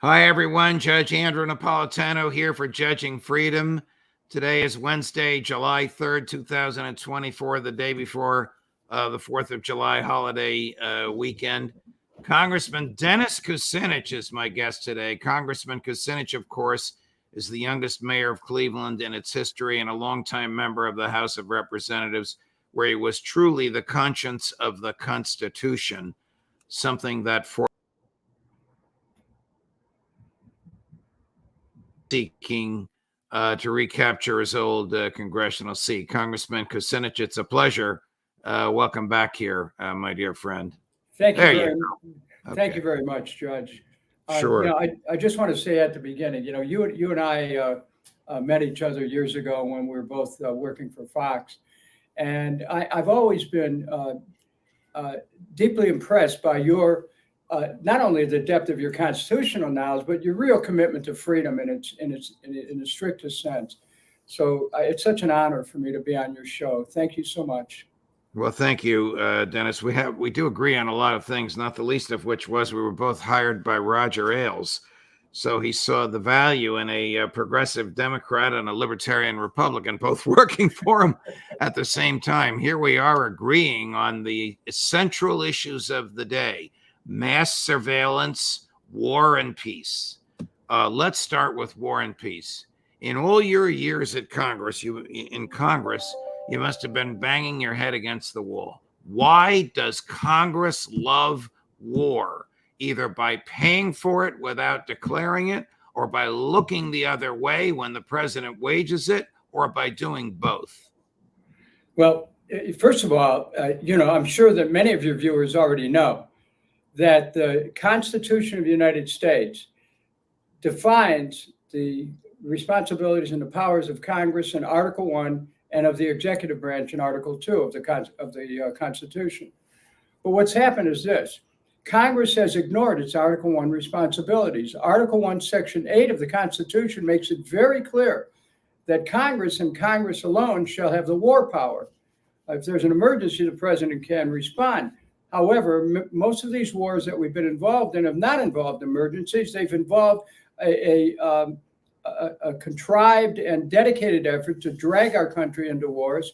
Hi, everyone. Judge Andrew Napolitano here for Judging Freedom. Today is Wednesday, July 3rd, 2024, the day before the 4th of July holiday weekend. Congressman Dennis Kucinich is my guest today. Congressman Kucinich, of course, is the youngest mayor of Cleveland in its history and a longtime member of the House of Representatives, where he was truly the conscience of the Constitution, something that for seeking to recapture his old congressional seat. Congressman Kucinich, it's a pleasure. Welcome back here, my dear friend. Thank you very much, Judge. Sure. I just want to say at the beginning, you and I met each other years ago when we were both working for Fox. And I've always been deeply impressed by your not only the depth of your constitutional knowledge, but your real commitment to freedom in the strictest sense. So it's such an honor for me to be on your show. Thank you so much. Well, thank you, Dennis. We do agree on a lot of things, not the least of which was we were both hired by Roger Ailes. So he saw the value in a progressive Democrat and a libertarian Republican, both working for him at the same time. Here we are agreeing on the central issues of the day: mass surveillance, war and peace. Let's start with war and peace. In all your years at Congress, you must have been banging your head against the wall. Why does Congress love war? Either by paying for it without declaring it, or by looking the other way when the president wages it, or by doing both? Well, first of all, I'm sure that many of your viewers already know that the Constitution of the United States defines the responsibilities and the powers of Congress in Article 1 and of the executive branch in Article 2 of the Constitution. But what's happened is this: Congress has ignored its Article 1 responsibilities. Article 1, Section 8 of the Constitution makes it very clear that Congress and Congress alone shall have the war power. If there's an emergency, the president can respond. However, most of these wars that we've been involved in have not involved emergencies. They've involved a contrived and dedicated effort to drag our country into wars.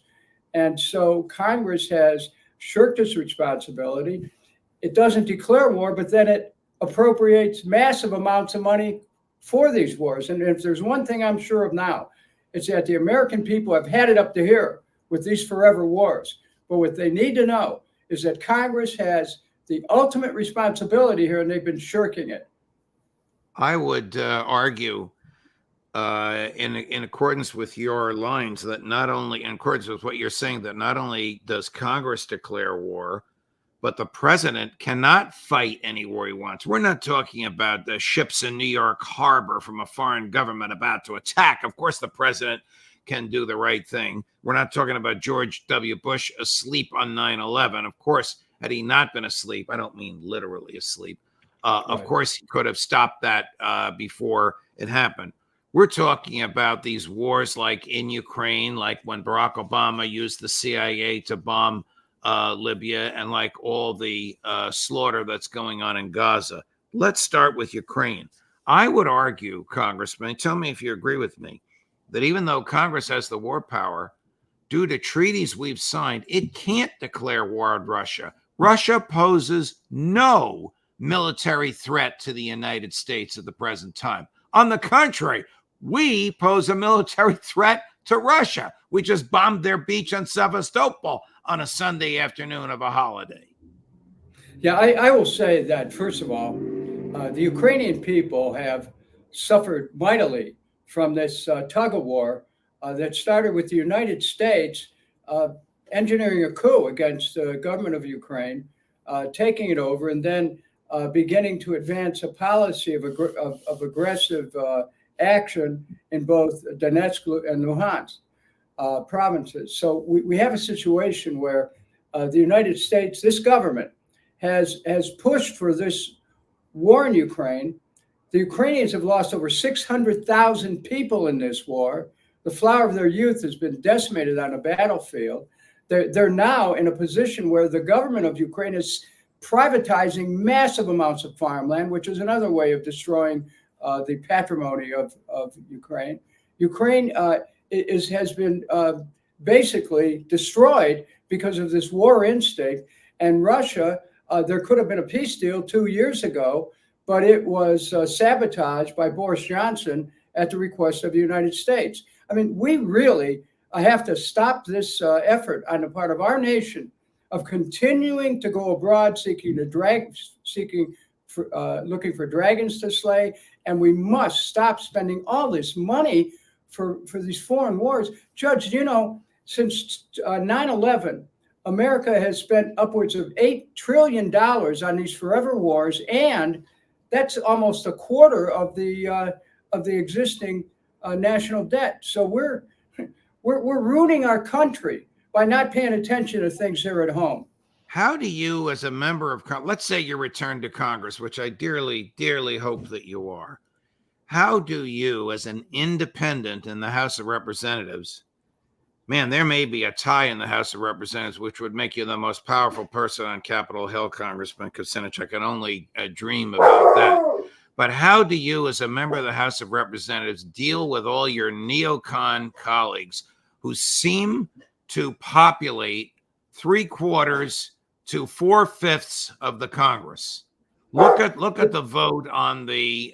And so Congress has shirked its responsibility. It doesn't declare war, but then it appropriates massive amounts of money for these wars. And if there's one thing I'm sure of now, it's that the American people have had it up to here with these forever wars. But what they need to know is that Congress has the ultimate responsibility here, and they've been shirking it. I would argue, in accordance with your lines, that not only, in accordance with what you're saying, that not only does Congress declare war, but the president cannot fight any war he wants. We're not talking about the ships in New York Harbor from a foreign government about to attack. Of course, the president can do the right thing. We're not talking about George W. Bush asleep on 9/11. Of course, had he not been asleep, I don't mean literally asleep, of course, he could have stopped that before it happened. We're talking about these wars like in Ukraine, like when Barack Obama used the CIA to bomb Libya, and like all the slaughter that's going on in Gaza. Let's start with Ukraine. I would argue, Congressman, tell me if you agree with me, that even though Congress has the war power, due to treaties we've signed, it can't declare war on Russia. Russia poses no military threat to the United States at the present time. On the contrary, we pose a military threat to Russia. We just bombed their beach on Sevastopol on a Sunday afternoon of a holiday. Yeah, I will say that, first of all, the Ukrainian people have suffered mightily from this tug of war that started with the United States engineering a coup against the government of Ukraine, taking it over, and then beginning to advance a policy of aggressive action in both Donetsk and Luhansk provinces. So we have a situation where the United States, this government, has pushed for this war in Ukraine. The Ukrainians have lost over 600,000 people in this war. The flower of their youth has been decimated on a battlefield. They're now in a position where the government of Ukraine is privatizing massive amounts of farmland, which is another way of destroying the patrimony of Ukraine. Ukraine has been basically destroyed because of this war instinct. And Russia, there could have been a peace deal 2 years ago, but it was sabotaged by Boris Johnson at the request of the United States. I mean, we really have to stop this effort on the part of our nation of continuing to go abroad looking for dragons to slay, and we must stop spending all this money for these foreign wars. Judge, you know, since 9/11, America has spent upwards of $8 trillion on these forever wars, and that's almost a quarter of the existing national debt. So we're ruining our country by not paying attention to things here at home. How do you, as a member of let's say you return to Congress, which I dearly, dearly hope that you are, how do you, as an independent in the House of Representatives, man, there may be a tie in the House of Representatives, which would make you the most powerful person on Capitol Hill, Congressman Kucinich. I can only dream about that. But how do you, as a member of the House of Representatives, deal with all your neocon colleagues who seem to populate 3/4 to 4/5 of the Congress? Look at the vote on the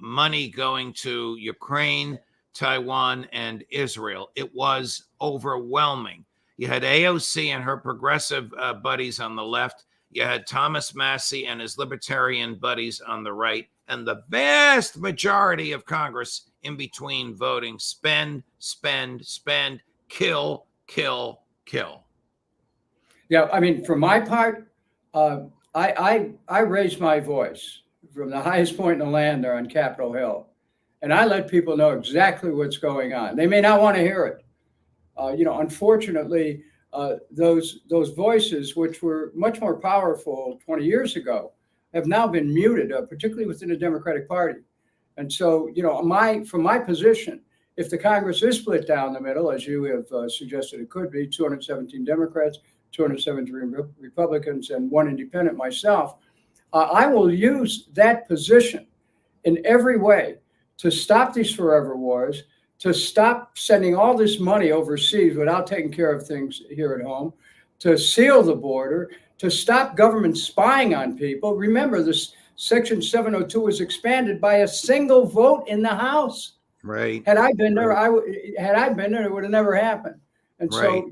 money going to Ukraine, Taiwan, and Israel. It was overwhelming. You had AOC and her progressive buddies on the left. You had Thomas Massie and his libertarian buddies on the right, and the vast majority of Congress in between voting spend, spend, spend, kill, kill, kill. Yeah, I mean, for my part, I raised my voice from the highest point in the land there on Capitol Hill, and I let people know exactly what's going on. They may not want to hear it. Unfortunately, those voices, which were much more powerful 20 years ago, have now been muted, particularly within the Democratic Party. And so, from my position, if the Congress is split down the middle, as you have suggested it could be, 217 Democrats, 273 Republicans, and one independent, myself, I will use that position in every way to stop these forever wars, to stop sending all this money overseas without taking care of things here at home, to seal the border, to stop government spying on people. Remember, this Section 702 was expanded by a single vote in the House. Right. Had I been there, it would have never happened. And so,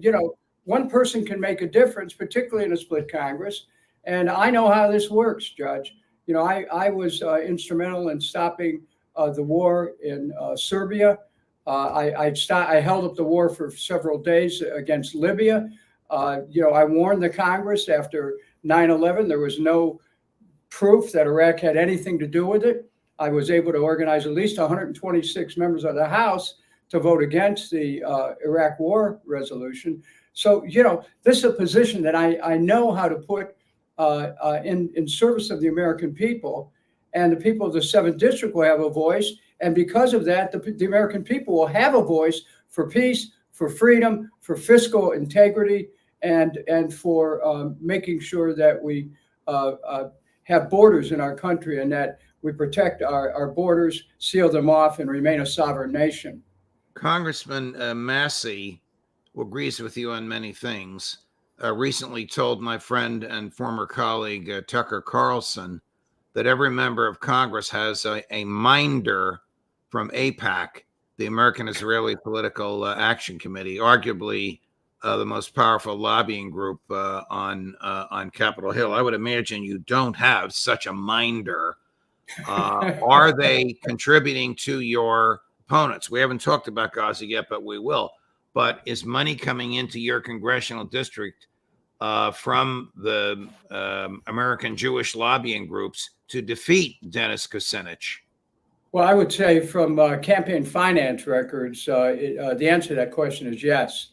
one person can make a difference, particularly in a split Congress. And I know how this works, Judge. I was instrumental in stopping the war in Serbia. I held up the war for several days against Libya. I warned the Congress after 9/11. There was no proof that Iraq had anything to do with it. I was able to organize at least 126 members of the House to vote against the Iraq war resolution. So, this is a position that I know how to put in service of the American people, and the people of the 7th District will have a voice. And because of that, the American people will have a voice for peace, for freedom, for fiscal integrity, and for making sure that we have borders in our country and that we protect our borders, seal them off, and remain a sovereign nation. Congressman Massie, who agrees with you on many things, recently told my friend and former colleague Tucker Carlson that every member of Congress has a minder from AIPAC, the American Israeli Political Action Committee, arguably the most powerful lobbying group on Capitol Hill. I would imagine you don't have such a minder. Are they contributing to your opponents? We haven't talked about Gaza yet, but we will. But is money coming into your congressional district from the American Jewish lobbying groups to defeat Dennis Kucinich? Well, I would say from campaign finance records, the answer to that question is yes.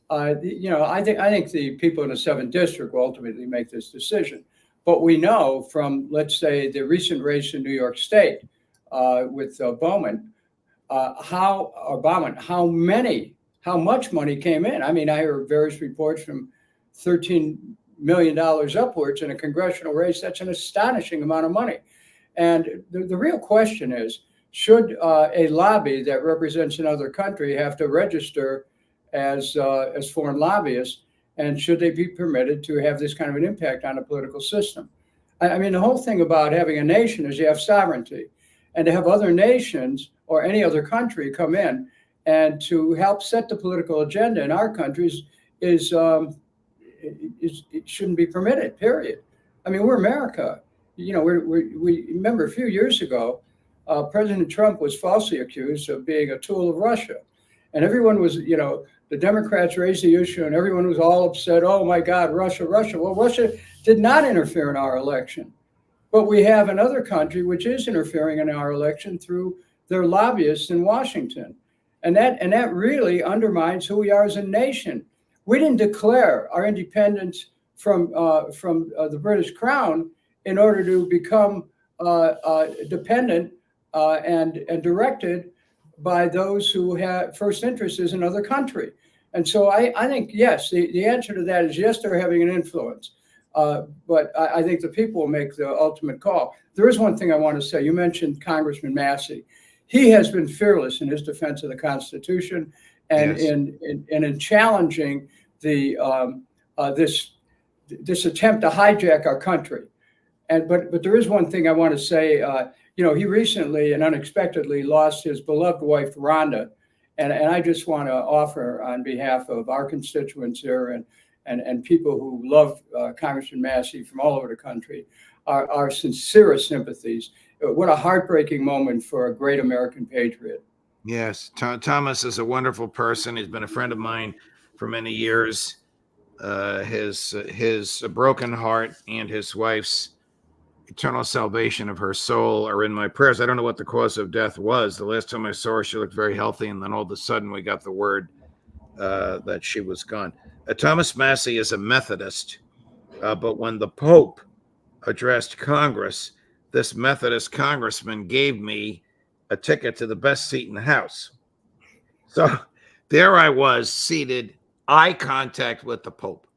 I think the people in the 7th District will ultimately make this decision. But we know from, let's say, the recent race in New York State with Bowman, how much money came in. I mean, I heard various reports from 13 million upwards in a congressional race. That's an astonishing amount of money. And the real question is, should a lobby that represents another country have to register as foreign lobbyists, and should they be permitted to have this kind of an impact on the political system? I mean, the whole thing about having a nation is you have sovereignty, and to have other nations or any other country come in and to help set the political agenda in our countries it shouldn't be permitted, period. I mean, we're America. You know, we remember a few years ago, President Trump was falsely accused of being a tool of Russia. And everyone was, you know, the Democrats raised the issue and everyone was all upset. Oh my God, Russia, Russia. Well, Russia did not interfere in our election. But we have another country which is interfering in our election through their lobbyists in Washington. And that really undermines who we are as a nation. We didn't declare our independence from the British Crown in order to become dependent and directed by those who have first interests in another country. And so I think, yes, the answer to that is yes, they're having an influence. But I think the people will make the ultimate call. There is one thing I want to say. You mentioned Congressman Massie. He has been fearless in his defense of the Constitution and yes. in challenging the this attempt to hijack our country. But there is one thing I want to say. You know, he recently and unexpectedly lost his beloved wife, Ronda. And I just want to offer on behalf of our constituents here and people who love Congressman Massie from all over the country, our sincerest sympathies. What a heartbreaking moment for a great American patriot. Yes, Thomas is a wonderful person. He's been a friend of mine for many years. His broken heart and his wife's eternal salvation of her soul are in my prayers. I don't know what the cause of death was. The last time I saw her, she looked very healthy, and then all of a sudden we got the word that she was gone. Thomas Massie is a Methodist, but when the Pope addressed Congress, this Methodist congressman gave me a ticket to the best seat in the House. So there I was, seated, eye contact with the Pope.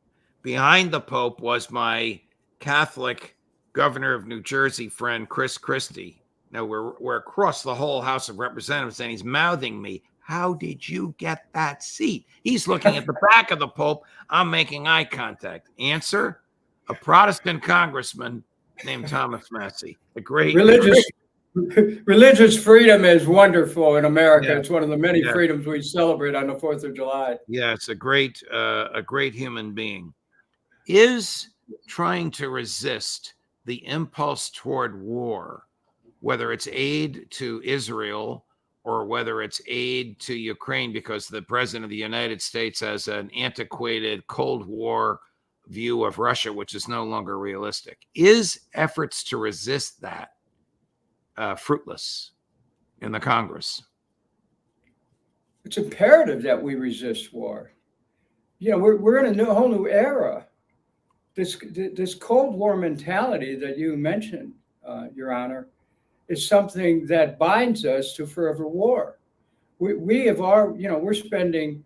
Behind the Pope was my Catholic governor of New Jersey friend, Chris Christie. Now we're across the whole House of Representatives, and he's mouthing me, "How did you get that seat?" He's looking at the back of the Pope. I'm making eye contact. Answer: a Protestant congressman named Thomas Massie. A great religious freedom is wonderful in America. Yeah. It's one of the many freedoms we celebrate on the 4th of July. Yeah, it's a great human being. Is trying to resist the impulse toward war, whether it's aid to Israel or whether it's aid to Ukraine, because the president of the United States has an antiquated Cold War view of Russia, which is no longer realistic. Is efforts to resist that fruitless in the Congress? It's imperative that we resist war. You know, we're in a whole new era. This Cold War mentality that you mentioned, Your Honor, is something that binds us to forever war. We have we're spending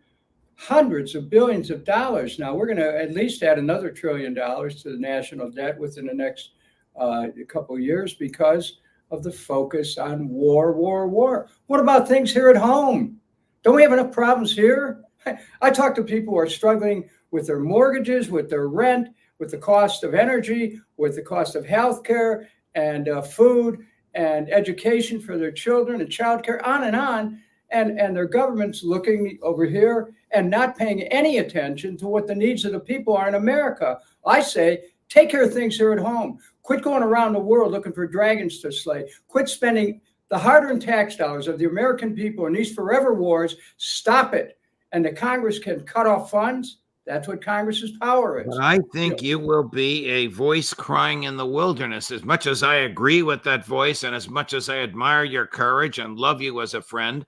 hundreds of billions of dollars now. We're going to at least add another $1 trillion to the national debt within the next couple of years because of the focus on war. What about things here at home? Don't we have enough problems here? I talk to people who are struggling with their mortgages, with their rent, with the cost of energy, with the cost of health care and food and education for their children and childcare, on. And their government's looking over here and not paying any attention to what the needs of the people are in America. I say, take care of things here at home. Quit going around the world looking for dragons to slay. Quit spending the hard-earned tax dollars of the American people in these forever wars. Stop it. And the Congress can cut off funds. That's what Congress's power is. But I think you will be a voice crying in the wilderness. As much as I agree with that voice and as much as I admire your courage and love you as a friend,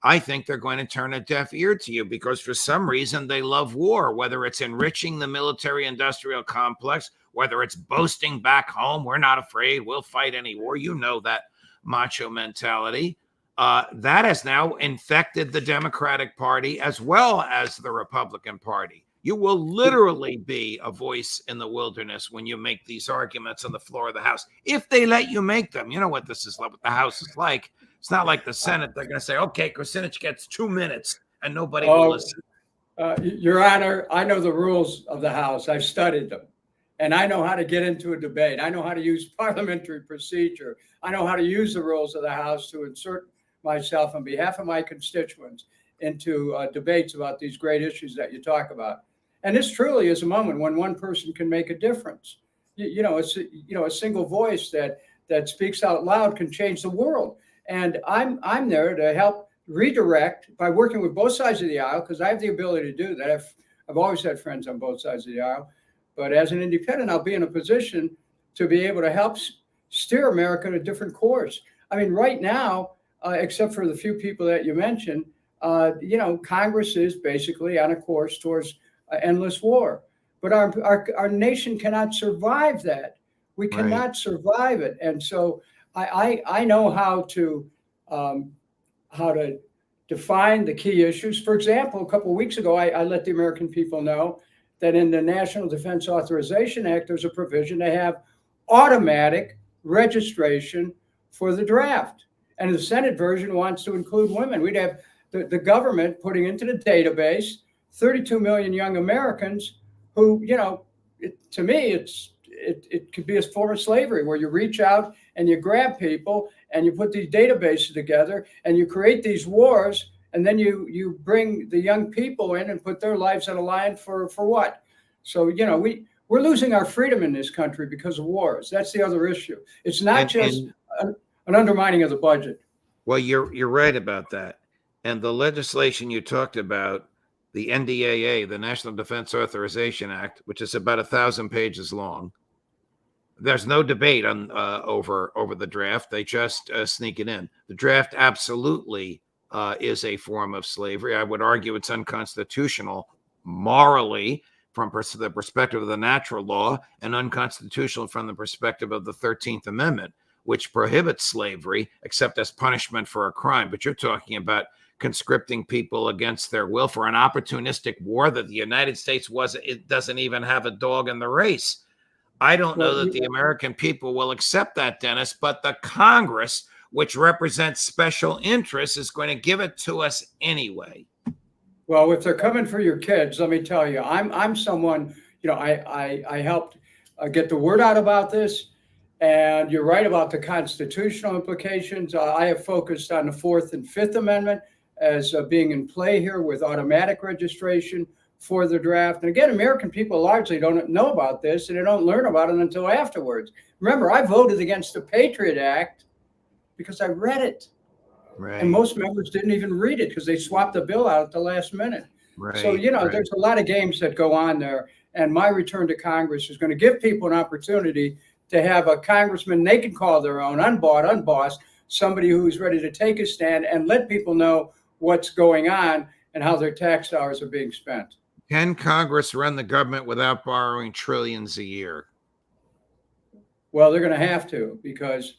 I think they're going to turn a deaf ear to you because for some reason they love war, whether it's enriching the military-industrial complex, whether it's boasting back home, we're not afraid, we'll fight any war. You know that macho mentality. That has now infected the Democratic Party as well as the Republican Party. You will literally be a voice in the wilderness when you make these arguments on the floor of the House, if they let you make them. You know what this is like, what the House is like. It's not like the Senate. They're going to say, okay, Kucinich gets 2 minutes and nobody will listen. Your Honor, I know the rules of the House. I've studied them. And I know how to get into a debate. I know how to use parliamentary procedure. I know how to use the rules of the House to insert myself on behalf of my constituents into debates about these great issues that you talk about. And this truly is a moment when one person can make a difference. A single voice that speaks out loud can change the world. And I'm there to help redirect by working with both sides of the aisle, because I have the ability to do that. I've always had friends on both sides of the aisle. But as an independent, I'll be in a position to be able to help steer America in a different course. I mean, right now, except for the few people that you mentioned, Congress is basically on a course towards endless war. But our nation cannot survive that. We cannot survive it. And so I know how to define the key issues. For example, a couple of weeks ago, I let the American people know that in the National Defense Authorization Act, there's a provision to have automatic registration for the draft. And the Senate version wants to include women. We'd have the government putting into the database 32 million young Americans who, to me, it could be a form of slavery where you reach out and you grab people and you put these databases together and you create these wars. And then you bring the young people in and put their lives on the line for what? So, we're losing our freedom in this country because of wars. That's the other issue. It's not just an undermining of the budget. Well, you're right about that. And the legislation you talked about, the NDAA, the National Defense Authorization Act, which is about 1,000 pages long, there's no debate on over the draft. They just sneak it in. The draft absolutely is a form of slavery. I would argue it's unconstitutional morally from the perspective of the natural law, and unconstitutional from the perspective of the 13th Amendment, which prohibits slavery except as punishment for a crime. But you're talking about conscripting people against their will for an opportunistic war that the United States it doesn't even have a dog in the race. I don't know that the American people will accept that, Dennis, but the Congress, which represents special interests, is going to give it to us anyway. Well, if they're coming for your kids, let me tell you, I'm someone, I helped get the word out about this. And you're right about the constitutional implications. I have focused on the 4th and 5th Amendment as being in play here with automatic registration for the draft. And again, American people largely don't know about this, and they don't learn about it until afterwards. Remember, I voted against the Patriot Act because I read it. Right. And most members didn't even read it because they swapped the bill out at the last minute. Right. So, there's a lot of games that go on there. And my return to Congress is going to give people an opportunity to have a congressman they can call their own, unbought, unbossed, somebody who's ready to take a stand and let people know what's going on and how their tax dollars are being spent. Can Congress run the government without borrowing trillions a year? Well, they're going to have to, because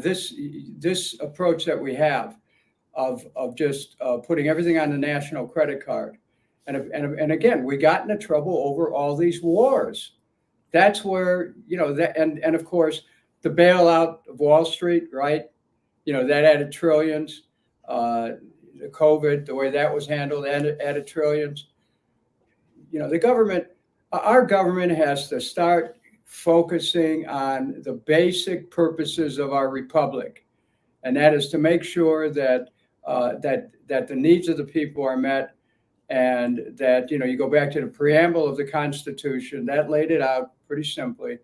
this approach that we have of just putting everything on the national credit card, and again, we got into trouble over all these wars. That's where and of course the bailout of Wall Street, right? That added trillions. The COVID, the way that was handled, added trillions. Our government has to start focusing on the basic purposes of our republic, and that is to make sure that the needs of the people are met, and that you go back to the preamble of the Constitution that laid it out pretty simply.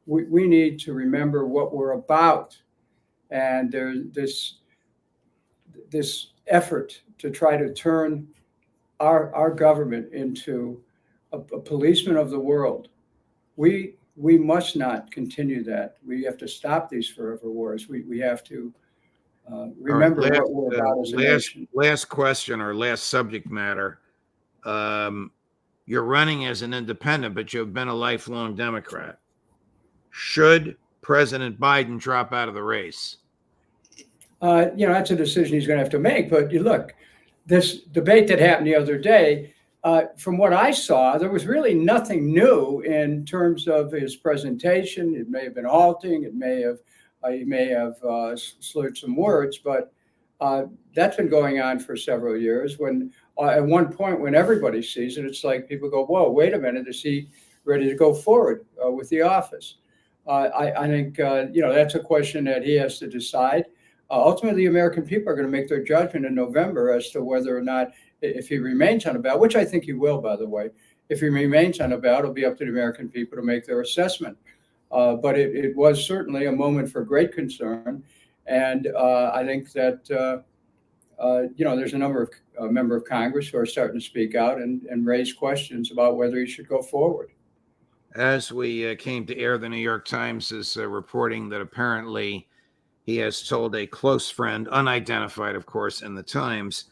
We need to remember what we're about, and there's this effort to try to turn our government into a policeman of the world. We must not continue that. We have to stop these forever wars. We have to remember what we're about as a nation. Last question, or last subject matter. You're running as an independent, but you've been a lifelong Democrat. Should President Biden drop out of the race? That's a decision he's going to have to make. But you look, this debate that happened the other day, from what I saw, there was really nothing new in terms of his presentation. It may have been halting. It may have he may have slurred some words, but that's been going on for several years. When at one point, when everybody sees it, it's like people go, "Whoa, wait a minute! Is he ready to go forward with the office?" I think that's a question that he has to decide. Ultimately, the American people are going to make their judgment in November as to whether or not, if he remains on the ballot, which I think he will, by the way. If he remains on the ballot, it'll be up to the American people to make their assessment. But it was certainly a moment for great concern, and I think that there's a number of member of Congress who are starting to speak out and raise questions about whether he should go forward. As we came to air, the New York Times is reporting that apparently he has told a close friend, unidentified, of course, in the Times,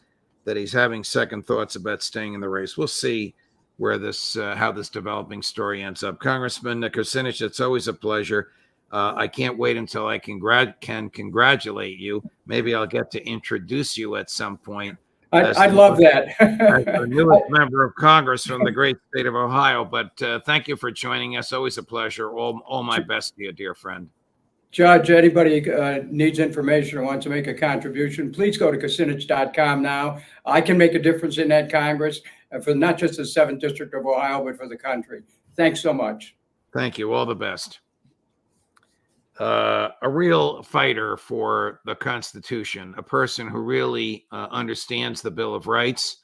that he's having second thoughts about staying in the race. We'll see where how this developing story ends up. Congressman Kucinich, it's always a pleasure. I can't wait until I can congratulate you. Maybe I'll get to introduce you at some point. I'd love that. As the newest member of Congress from the great state of Ohio. But thank you for joining us. Always a pleasure. All my best to you, dear friend. Judge, anybody needs information or wants to make a contribution, please go to Kucinich.com now. I can make a difference in that Congress for not just the 7th District of Ohio, but for the country. Thanks so much. Thank you. All the best. A real fighter for the Constitution, a person who really understands the Bill of Rights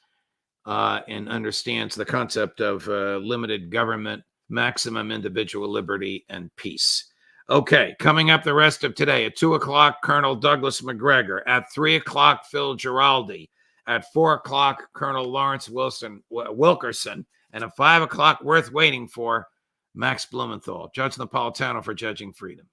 and understands the concept of limited government, maximum individual liberty, and peace. Okay, coming up the rest of today at 2 o'clock, Colonel Douglas McGregor. At 3 o'clock, Phil Giraldi. At 4 o'clock, Colonel Lawrence Wilkerson. And at 5 o'clock, worth waiting for, Max Blumenthal. Judge Napolitano for Judging Freedom.